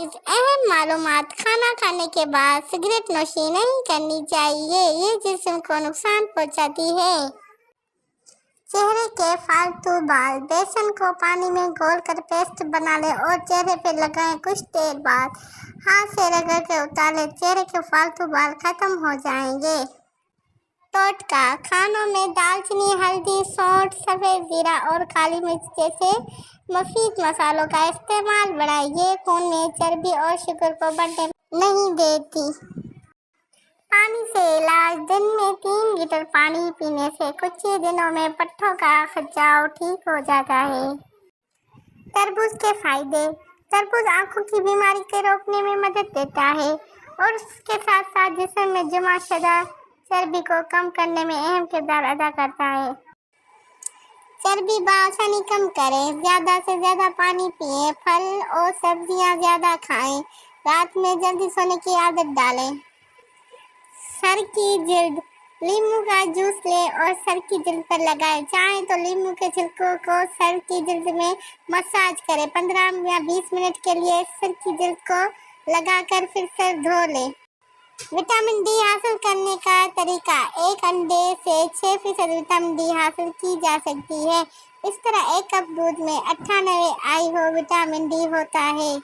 Guys, अहम मालूमात। खाना खाने के बाद सिगरेट नोशी नहीं करनी चाहिए, ये जिस्म को नुकसान पहुंचाती है। चेहरे के फालतू बाल। बेसन को पानी में घोलकर पेस्ट बना लें और चेहरे पे लगाएं। कुछ देर बाद हाथ से रगड़ के उतार लें, चेहरे के फालतू बाल खत्म हो जाएंगे। टोटका। खानों में दालचीनी, हल्दी, सौंठ, सफ़ेद जीरा और काली मिर्च जैसे मुफीद मसालों का इस्तेमाल बढ़ाएं। ये खून में चर्बी और शुगर को बढ़ने नहीं देती। पानी से इलाज। दिन में 3 लीटर पानी पीने से कुछ ही दिनों में पट्ठों का खिंचाव ठीक हो जाता है। तरबूज के फायदे। तरबूज आंखों की बीमारी को रोकने में मदद देता है और उसके साथ साथ जिस्म में जमा शुदा चर्बी को कम करने में अहम किरदार अदा करता है। चर्बी बआसानी कम करें। ज़्यादा से ज़्यादा पानी पिएं। फल और सब्जियां ज़्यादा खाएं। रात में जल्दी सोने की आदत डालें। सर की जिल्द। लीमू का जूस लें और सर की जिल्द पर लगाएं। चाहें तो लीमू के छिलकों को सर की जिल्द में मसाज करें। 15 या 20 मिनट के लिए सर की जिल्द को लगाकर फिर सर धो लें। विटामिन डी हासिल करने का तरीका। एक अंडे से 6% विटामिन डी हासिल की जा सकती है। इस तरह 1 कप दूध में 98 IU विटामिन डी होता है।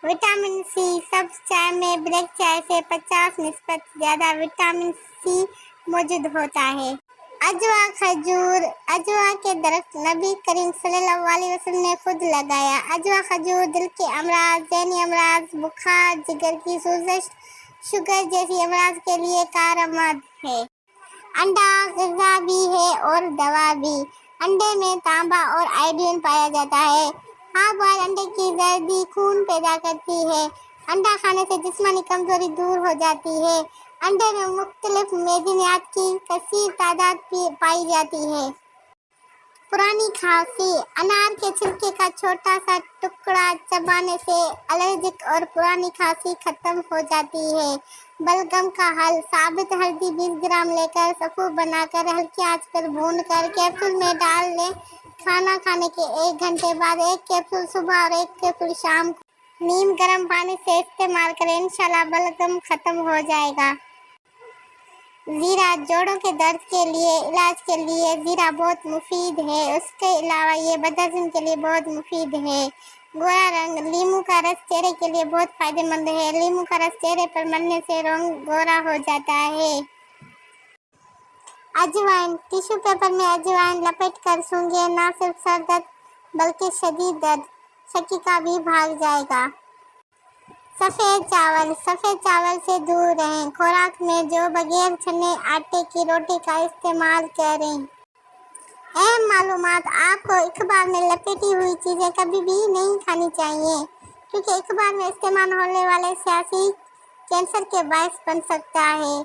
Vitamin C. सब्ज चाय में ब्लैक चाय से 50% ज़्यादा विटामिन सी मौजूद होता है। अजवा खजूर। अजवा के दरख्त नबी करीम सल्लल्लाहु अलैहि वसल्लम ने खुद लगाया। अजवा खजूर दिल के अमराज, ज़हनी अमराज, बुखार, जिगर की सोजिश, शुगर जैसी अमराज के लिए कारआमद है। अंडा ग़िज़ा भी है और दवा भी। अंडे में तांबा और आयोडीन पाया जाता है। हाफ बॉयल अंडे की जर्दी खून पैदा करती है। अंडा खाने से जिस्मानी कमजोरी दूर हो जाती है। अंडे में मुख्तलिफ मेदनियात की कसीर तादाद पाई जाती है। पुरानी खांसी। अनार के छिलके का छोटा सा टुकड़ा चबाने से एलर्जिक और पुरानी खांसी खत्म हो जाती है। बलगम का हल। साबित हल्दी 20 ग्राम लेकर सफ़ू बनाकर हल्की आंच पर भूनकर कैप्सूल में डाल लें। खाना खाने के 1 घंटे बाद 1 कैप्सूल सुबह और 1 कैप्सूल शाम को नीम गर्म पानी से इस्तेमाल करें। इंशाल्लाह बलगम खत्म हो जाएगा। ज़ीरा। जोड़ों के दर्द के लिए इलाज के लिए ज़ीरा बहुत मुफीद है। उसके अलावा ये बदहज़म के लिए बहुत मुफीद है। गोरा रंग। लीमू का रस चेहरे के लिए बहुत फायदेमंद है। लीमू का रस चेहरे पर मलने से रंग गोरा हो जाता है। अजवाइन। टिश्यू पेपर में अजवाइन लपेट कर सूंघें। न सिर्फ सर दर्द बल्कि शदीद दर्द शकीका भी भाग जाएगा। सफ़ेद चावल। सफ़ेद चावल से दूर रहें। खुराक में जो बगैर छने आटे की रोटी का इस्तेमाल करें। अहम मालूमात। आपको अखबार में लपेटी हुई चीज़ें कभी भी नहीं खानी चाहिए, क्योंकि अखबार में इस्तेमाल होने वाले स्याही कैंसर के बायस बन सकता है।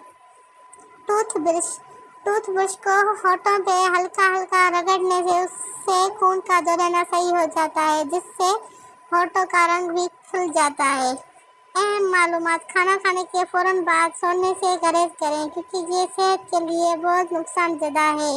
टूथब्रश। टूथब्रश को होठों पे हल्का हल्का रगड़ने से उससे खून का दौराना सही हो जाता है, जिससे होठों का रंग भी खुल जाता है। अहम मालूमात। खाना खाने के फ़ौरन बाद सोने से परहेज़ करें, क्योंकि ये सेहत के लिए बहुत नुकसानदेह है।